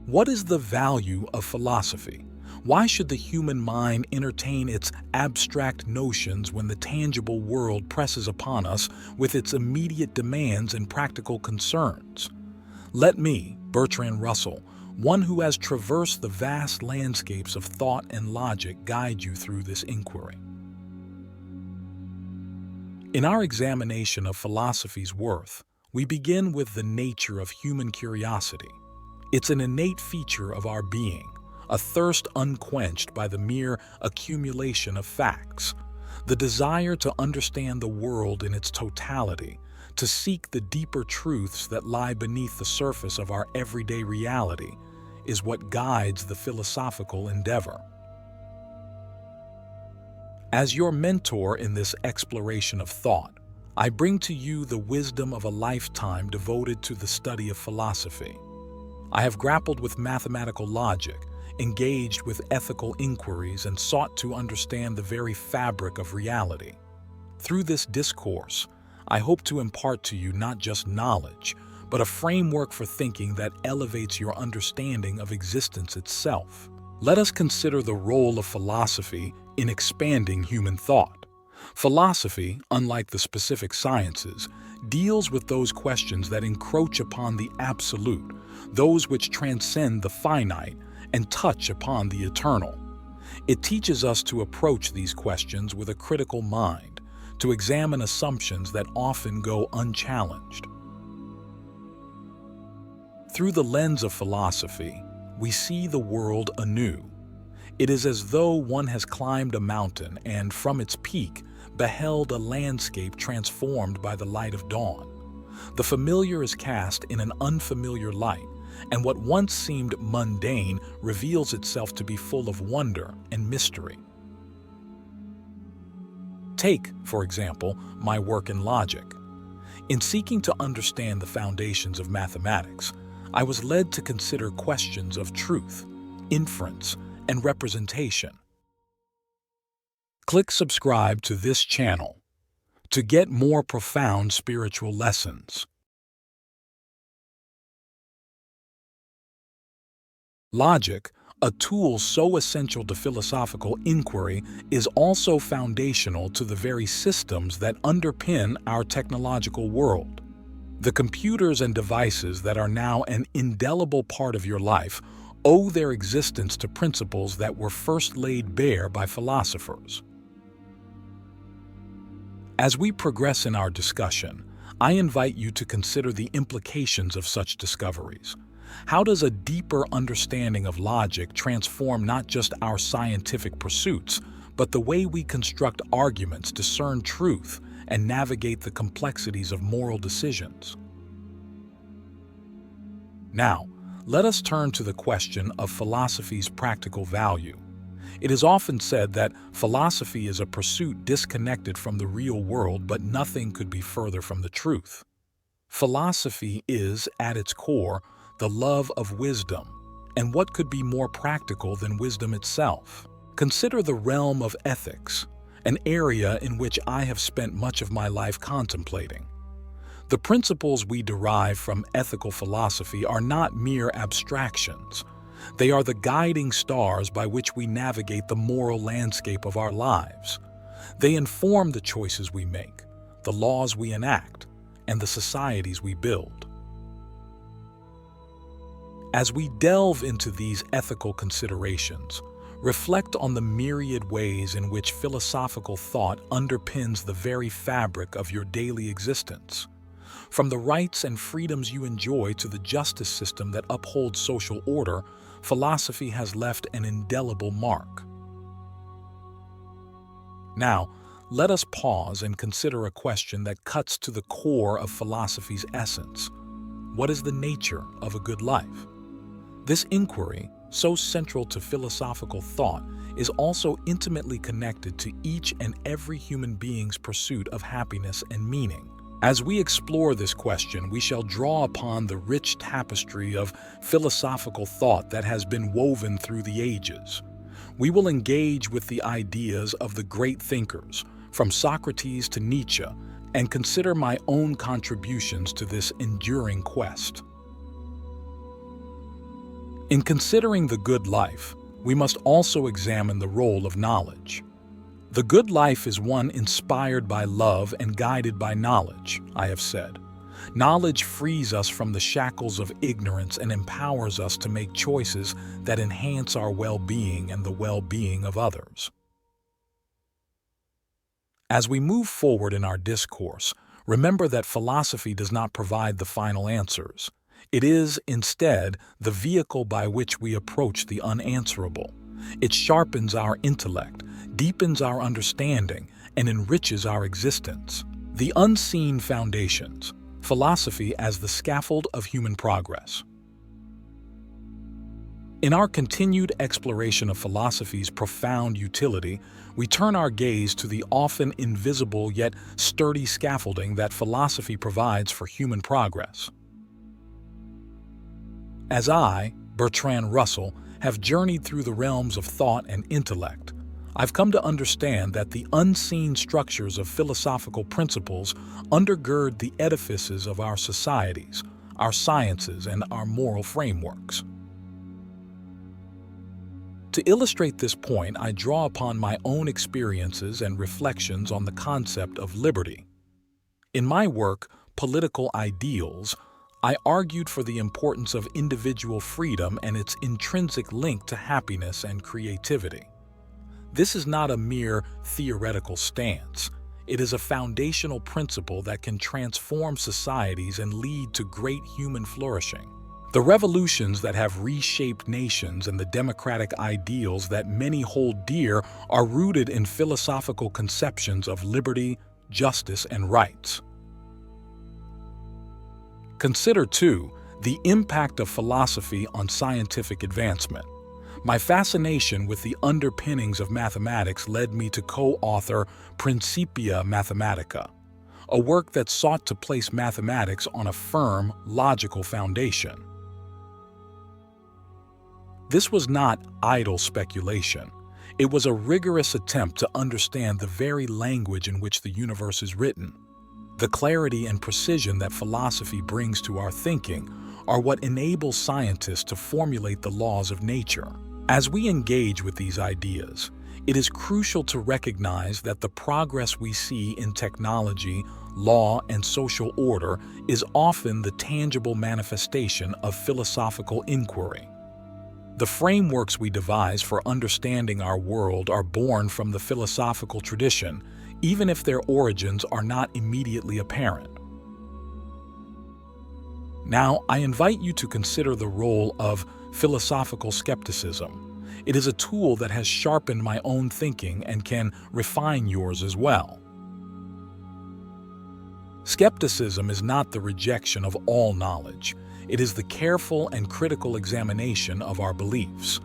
What is the value of philosophy? Why should the human mind entertain its abstract notions when the tangible world presses upon us with its immediate demands and practical concerns? Let me, Bertrand Russell, one who has traversed the vast landscapes of thought and logic, guide you through this inquiry. In our examination of philosophy's worth, we begin with the nature of human curiosity. It's an innate feature of our being, a thirst unquenched by the mere accumulation of facts, the desire to understand the world in its totality, to seek the deeper truths that lie beneath the surface of our everyday reality, is what guides the philosophical endeavor. As your mentor in this exploration of thought, I bring to you the wisdom of a lifetime devoted to the study of philosophy. I have grappled with mathematical logic, engaged with ethical inquiries, and sought to understand the very fabric of reality. Through this discourse, I hope to impart to you not just knowledge, but a framework for thinking that elevates your understanding of existence itself. Let us consider the role of philosophy in expanding human thought. Philosophy, unlike the specific sciences, deals with those questions that encroach upon the absolute, those which transcend the finite and touch upon the eternal. It teaches us to approach these questions with a critical mind, to examine assumptions that often go unchallenged. Through the lens of philosophy, we see the world anew. It is as though one has climbed a mountain and, from its peak, beheld a landscape transformed by the light of dawn. The familiar is cast in an unfamiliar light, and what once seemed mundane reveals itself to be full of wonder and mystery. Take, for example, my work in logic. In seeking to understand the foundations of mathematics, I was led to consider questions of truth, inference, and representation. Click subscribe to this channel to get more profound spiritual lessons. Logic, a tool so essential to philosophical inquiry, is also foundational to the very systems that underpin our technological world. The computers and devices that are now an indelible part of your life owe their existence to principles that were first laid bare by philosophers. As we progress in our discussion, I invite you to consider the implications of such discoveries. How does a deeper understanding of logic transform not just our scientific pursuits, but the way we construct arguments, discern truth, and navigate the complexities of moral decisions? Now, let us turn to the question of philosophy's practical value. It is often said that philosophy is a pursuit disconnected from the real world, but nothing could be further from the truth. Philosophy is, at its core, the love of wisdom, and what could be more practical than wisdom itself? Consider the realm of ethics, an area in which I have spent much of my life contemplating. The principles we derive from ethical philosophy are not mere abstractions. They are the guiding stars by which we navigate the moral landscape of our lives. They inform the choices we make, the laws we enact, and the societies we build. As we delve into these ethical considerations, reflect on the myriad ways in which philosophical thought underpins the very fabric of your daily existence. From the rights and freedoms you enjoy to the justice system that upholds social order, philosophy has left an indelible mark. Now, let us pause and consider a question that cuts to the core of philosophy's essence. What is the nature of a good life? This inquiry, so central to philosophical thought, is also intimately connected to each and every human being's pursuit of happiness and meaning. As we explore this question, we shall draw upon the rich tapestry of philosophical thought that has been woven through the ages. We will engage with the ideas of the great thinkers, from Socrates to Nietzsche, and consider my own contributions to this enduring quest. In considering the good life, we must also examine the role of knowledge. The good life is one inspired by love and guided by knowledge, I have said. Knowledge frees us from the shackles of ignorance and empowers us to make choices that enhance our well-being and the well-being of others. As we move forward in our discourse, remember that philosophy does not provide the final answers. It is, instead, the vehicle by which we approach the unanswerable. It sharpens our intellect, deepens our understanding, and enriches our existence. The unseen foundations. Philosophy as the scaffold of human progress. In our continued exploration of philosophy's profound utility, we turn our gaze to the often invisible yet sturdy scaffolding that philosophy provides for human progress. As I, Bertrand Russell, have journeyed through the realms of thought and intellect, I've come to understand that the unseen structures of philosophical principles undergird the edifices of our societies, our sciences, and our moral frameworks. To illustrate this point, I draw upon my own experiences and reflections on the concept of liberty. In my work, Political Ideals, I argued for the importance of individual freedom and its intrinsic link to happiness and creativity. This is not a mere theoretical stance. It is a foundational principle that can transform societies and lead to great human flourishing. The revolutions that have reshaped nations and the democratic ideals that many hold dear are rooted in philosophical conceptions of liberty, justice, and rights. Consider, too, the impact of philosophy on scientific advancement. My fascination with the underpinnings of mathematics led me to co-author Principia Mathematica, a work that sought to place mathematics on a firm, logical foundation. This was not idle speculation. It was a rigorous attempt to understand the very language in which the universe is written. The clarity and precision that philosophy brings to our thinking are what enable scientists to formulate the laws of nature. As we engage with these ideas, it is crucial to recognize that the progress we see in technology, law, and social order is often the tangible manifestation of philosophical inquiry. The frameworks we devise for understanding our world are born from the philosophical tradition, even if their origins are not immediately apparent. Now, I invite you to consider the role of philosophical skepticism. It is a tool that has sharpened my own thinking and can refine yours as well. Skepticism is not the rejection of all knowledge. It is the careful and critical examination of our beliefs.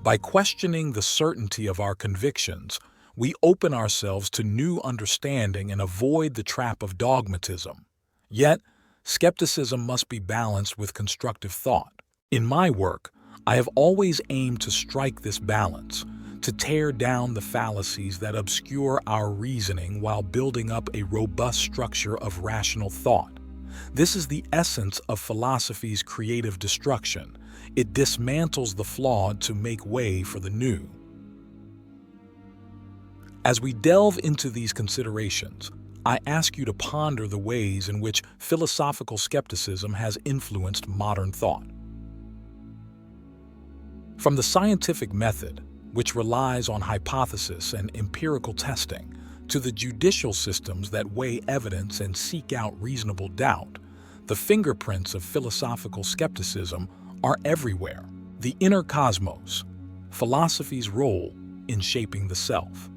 By questioning the certainty of our convictions, we open ourselves to new understanding and avoid the trap of dogmatism. Yet, skepticism must be balanced with constructive thought. In my work, I have always aimed to strike this balance, to tear down the fallacies that obscure our reasoning while building up a robust structure of rational thought. This is the essence of philosophy's creative destruction. It dismantles the flawed to make way for the new. As we delve into these considerations, I ask you to ponder the ways in which philosophical skepticism has influenced modern thought. From the scientific method, which relies on hypothesis and empirical testing, to the judicial systems that weigh evidence and seek out reasonable doubt, the fingerprints of philosophical skepticism are everywhere. The inner cosmos, philosophy's role in shaping the self.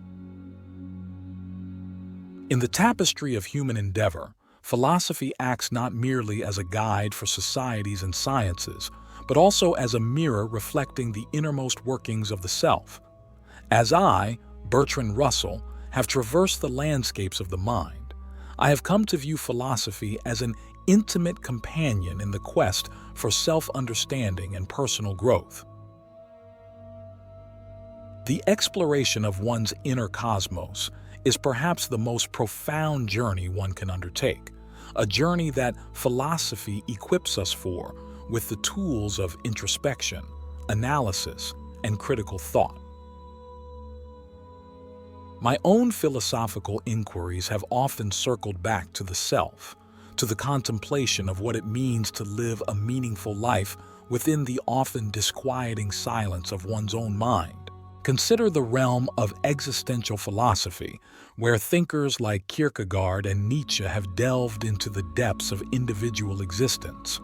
In the tapestry of human endeavor, philosophy acts not merely as a guide for societies and sciences, but also as a mirror reflecting the innermost workings of the self. As I, Bertrand Russell, have traversed the landscapes of the mind, I have come to view philosophy as an intimate companion in the quest for self-understanding and personal growth. The exploration of one's inner cosmos is perhaps the most profound journey one can undertake, a journey that philosophy equips us for with the tools of introspection, analysis, and critical thought. My own philosophical inquiries have often circled back to the self, to the contemplation of what it means to live a meaningful life within the often disquieting silence of one's own mind. Consider the realm of existential philosophy, where thinkers like Kierkegaard and Nietzsche have delved into the depths of individual existence.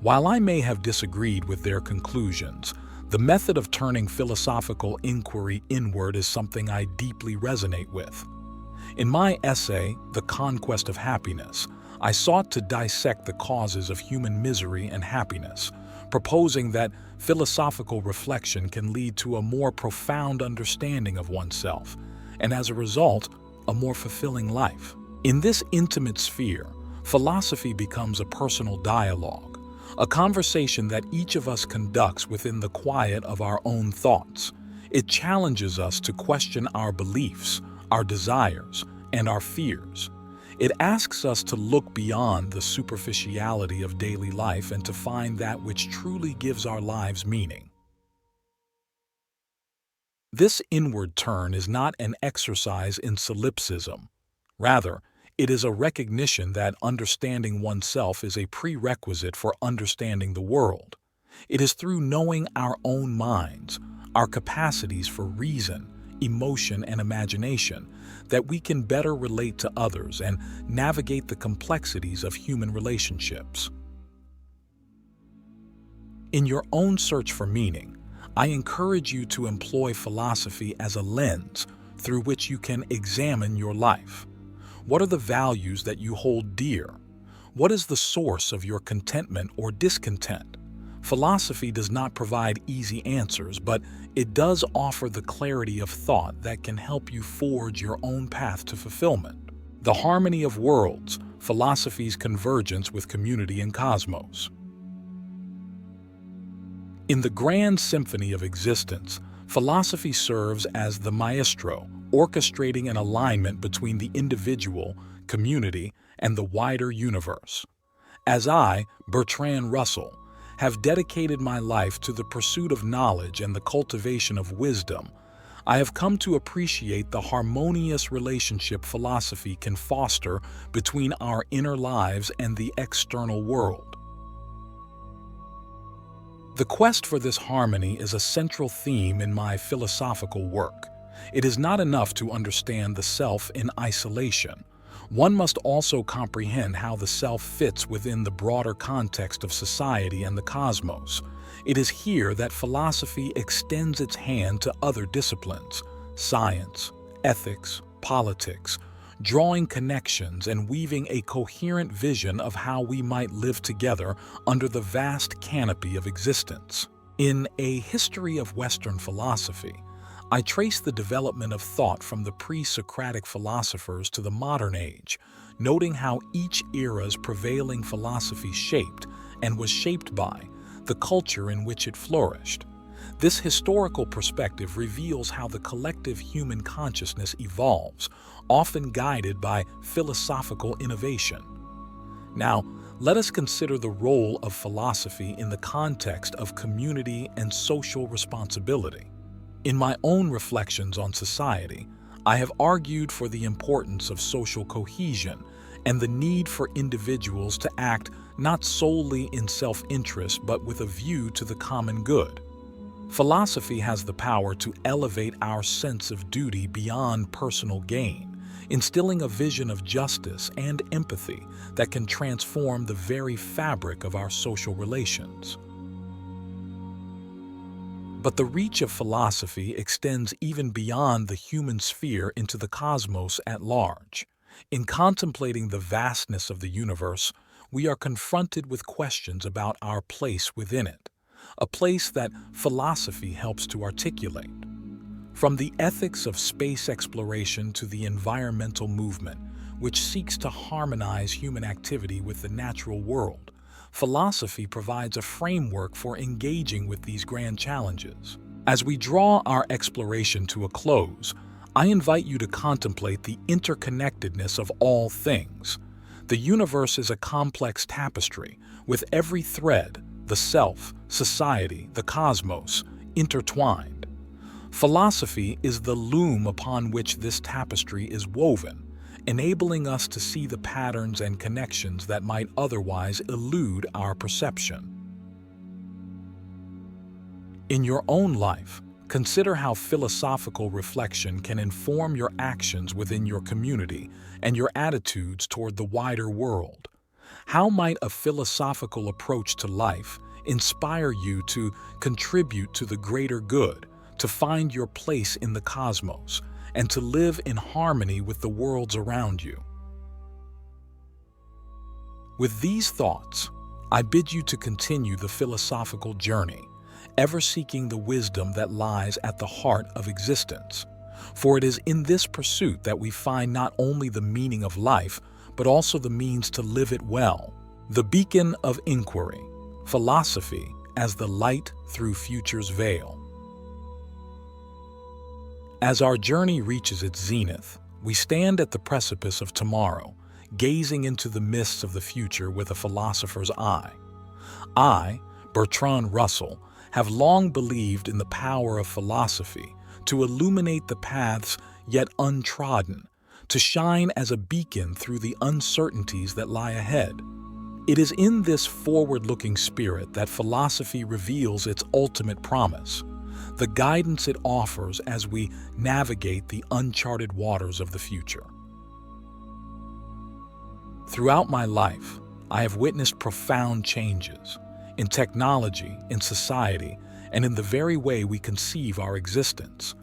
While I may have disagreed with their conclusions, the method of turning philosophical inquiry inward is something I deeply resonate with. In my essay, The Conquest of Happiness, I sought to dissect the causes of human misery and happiness, proposing that philosophical reflection can lead to a more profound understanding of oneself, and as a result, a more fulfilling life. In this intimate sphere, philosophy becomes a personal dialogue, a conversation that each of us conducts within the quiet of our own thoughts. It challenges us to question our beliefs, our desires, and our fears. It asks us to look beyond the superficiality of daily life and to find that which truly gives our lives meaning. This inward turn is not an exercise in solipsism. Rather, it is a recognition that understanding oneself is a prerequisite for understanding the world. It is through knowing our own minds, our capacities for reason, emotion, and imagination, that we can better relate to others and navigate the complexities of human relationships. In your own search for meaning, I encourage you to employ philosophy as a lens through which you can examine your life. What are the values that you hold dear? What is the source of your contentment or discontent? Philosophy does not provide easy answers, but it does offer the clarity of thought that can help you forge your own path to fulfillment. The Harmony of Worlds, Philosophy's Convergence with Community and Cosmos. In the grand symphony of existence, philosophy serves as the maestro, orchestrating an alignment between the individual, community, and the wider universe. As I, Bertrand Russell, have dedicated my life to the pursuit of knowledge and the cultivation of wisdom, I have come to appreciate the harmonious relationship philosophy can foster between our inner lives and the external world. The quest for this harmony is a central theme in my philosophical work. It is not enough to understand the self in isolation. One must also comprehend how the self fits within the broader context of society and the cosmos. It is here that philosophy extends its hand to other disciplines, science, ethics, politics, drawing connections and weaving a coherent vision of how we might live together under the vast canopy of existence. In A History of Western Philosophy, I trace the development of thought from the pre-Socratic philosophers to the modern age, noting how each era's prevailing philosophy shaped, and was shaped by, the culture in which it flourished. This historical perspective reveals how the collective human consciousness evolves, often guided by philosophical innovation. Now, let us consider the role of philosophy in the context of community and social responsibility. In my own reflections on society, I have argued for the importance of social cohesion and the need for individuals to act not solely in self-interest but with a view to the common good. Philosophy has the power to elevate our sense of duty beyond personal gain, instilling a vision of justice and empathy that can transform the very fabric of our social relations. But the reach of philosophy extends even beyond the human sphere into the cosmos at large. In contemplating the vastness of the universe, we are confronted with questions about our place within it, a place that philosophy helps to articulate. From the ethics of space exploration to the environmental movement, which seeks to harmonize human activity with the natural world, philosophy provides a framework for engaging with these grand challenges. As we draw our exploration to a close, I invite you to contemplate the interconnectedness of all things. The universe is a complex tapestry, with every thread, the self, society, the cosmos, intertwined. Philosophy is the loom upon which this tapestry is woven, enabling us to see the patterns and connections that might otherwise elude our perception. In your own life, consider how philosophical reflection can inform your actions within your community and your attitudes toward the wider world. How might a philosophical approach to life inspire you to contribute to the greater good, to find your place in the cosmos, and to live in harmony with the worlds around you? With these thoughts, I bid you to continue the philosophical journey, ever seeking the wisdom that lies at the heart of existence. For it is in this pursuit that we find not only the meaning of life, but also the means to live it well. The beacon of inquiry, philosophy as the light through future's veil. As our journey reaches its zenith, we stand at the precipice of tomorrow, gazing into the mists of the future with a philosopher's eye. I, Bertrand Russell, have long believed in the power of philosophy to illuminate the paths yet untrodden, to shine as a beacon through the uncertainties that lie ahead. It is in this forward-looking spirit that philosophy reveals its ultimate promise, the guidance it offers as we navigate the uncharted waters of the future. Throughout my life, I have witnessed profound changes in technology, in society, and in the very way we conceive our existence.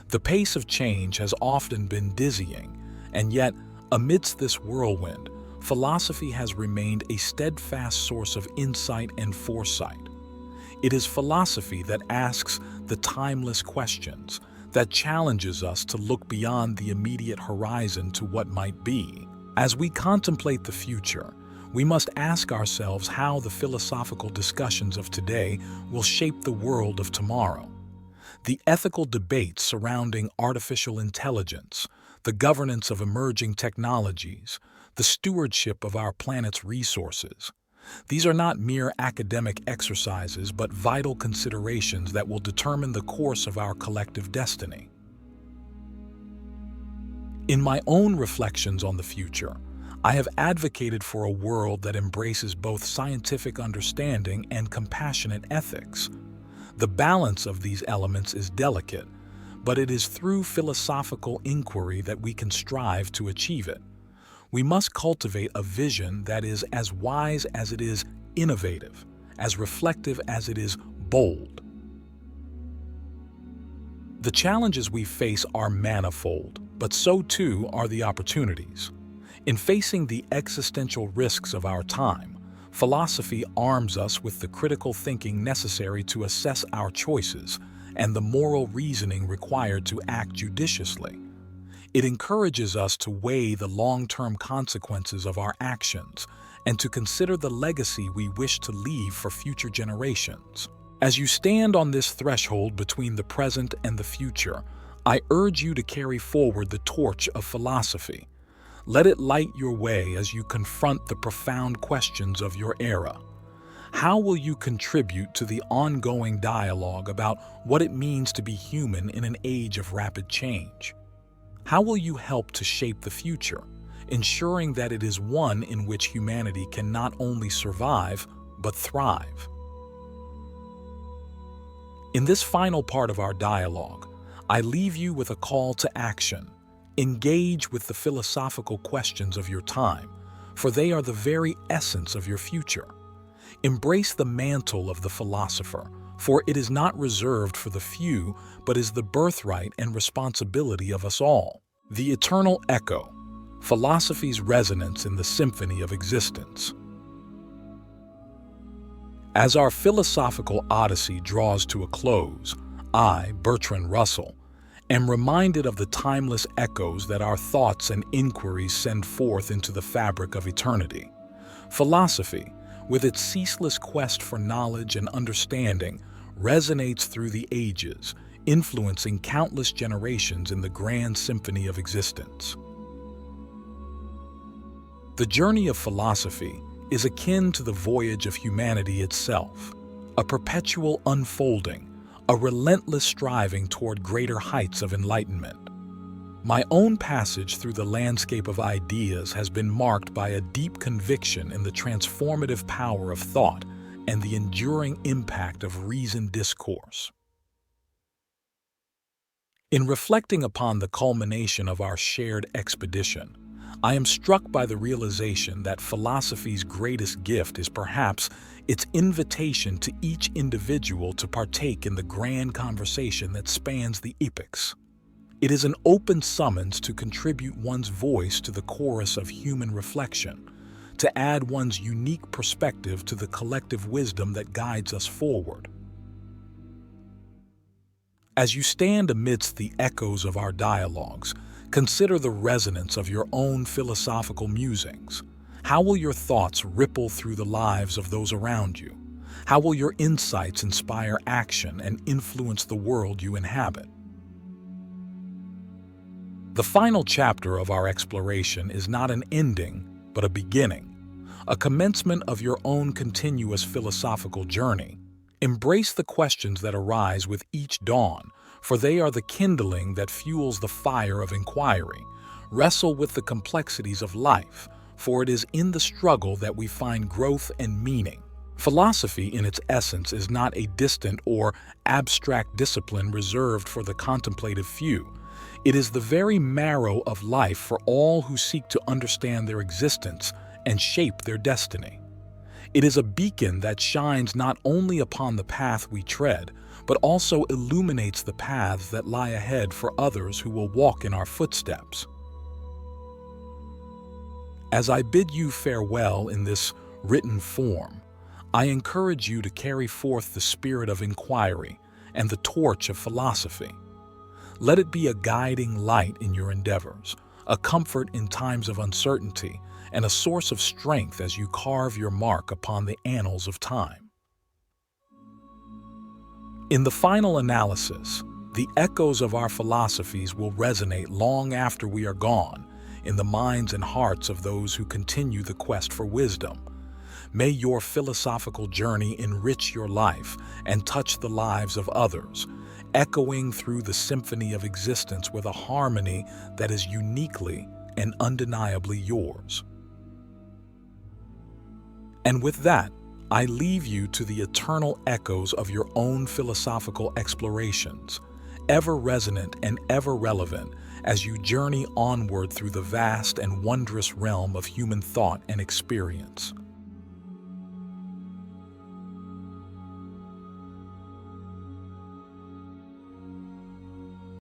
The pace of change has often been dizzying, and yet, amidst this whirlwind, philosophy has remained a steadfast source of insight and foresight. It is philosophy that asks the timeless questions, that challenges us to look beyond the immediate horizon to what might be. As we contemplate the future, we must ask ourselves how the philosophical discussions of today will shape the world of tomorrow. The ethical debates surrounding artificial intelligence, the governance of emerging technologies, the stewardship of our planet's resources. These are not mere academic exercises, but vital considerations that will determine the course of our collective destiny. In my own reflections on the future, I have advocated for a world that embraces both scientific understanding and compassionate ethics. The balance of these elements is delicate, but it is through philosophical inquiry that we can strive to achieve it. We must cultivate a vision that is as wise as it is innovative, as reflective as it is bold. The challenges we face are manifold, but so too are the opportunities. In facing the existential risks of our time, philosophy arms us with the critical thinking necessary to assess our choices and the moral reasoning required to act judiciously. It encourages us to weigh the long-term consequences of our actions and to consider the legacy we wish to leave for future generations. As you stand on this threshold between the present and the future, I urge you to carry forward the torch of philosophy. Let it light your way as you confront the profound questions of your era. How will you contribute to the ongoing dialogue about what it means to be human in an age of rapid change? How will you help to shape the future, ensuring that it is one in which humanity can not only survive, but thrive? In this final part of our dialogue, I leave you with a call to action. Engage with the philosophical questions of your time, for they are the very essence of your future. Embrace the mantle of the philosopher, for it is not reserved for the few, but is the birthright and responsibility of us all. The eternal echo, philosophy's resonance in the symphony of existence. As our philosophical odyssey draws to a close, I, Bertrand Russell, am reminded of the timeless echoes that our thoughts and inquiries send forth into the fabric of eternity. Philosophy, with its ceaseless quest for knowledge and understanding, resonates through the ages, influencing countless generations in the grand symphony of existence. The journey of philosophy, is akin to the voyage of humanity itself, a perpetual unfolding, a relentless striving toward greater heights of enlightenment. My own passage through the landscape of ideas has been marked by a deep conviction in the transformative power of thought and the enduring impact of reasoned discourse. In reflecting upon the culmination of our shared expedition, I am struck by the realization that philosophy's greatest gift is perhaps its invitation to each individual to partake in the grand conversation that spans the epochs. It is an open summons to contribute one's voice to the chorus of human reflection, to add one's unique perspective to the collective wisdom that guides us forward. As you stand amidst the echoes of our dialogues, consider the resonance of your own philosophical musings. How will your thoughts ripple through the lives of those around you? How will your insights inspire action and influence the world you inhabit? The final chapter of our exploration is not an ending, but a beginning, a commencement of your own continuous philosophical journey. Embrace the questions that arise with each dawn, for they are the kindling that fuels the fire of inquiry. Wrestle with the complexities of life, for it is in the struggle that we find growth and meaning. Philosophy, in its essence, is not a distant or abstract discipline reserved for the contemplative few. It is the very marrow of life for all who seek to understand their existence and shape their destiny. It is a beacon that shines not only upon the path we tread, but also illuminates the paths that lie ahead for others who will walk in our footsteps. As I bid you farewell in this written form, I encourage you to carry forth the spirit of inquiry and the torch of philosophy. Let it be a guiding light in your endeavors, a comfort in times of uncertainty, and a source of strength as you carve your mark upon the annals of time. In the final analysis, the echoes of our philosophies will resonate long after we are gone in the minds and hearts of those who continue the quest for wisdom. May your philosophical journey enrich your life and touch the lives of others, echoing through the symphony of existence with a harmony that is uniquely and undeniably yours. And with that, I leave you to the eternal echoes of your own philosophical explorations, ever resonant and ever relevant as you journey onward through the vast and wondrous realm of human thought and experience.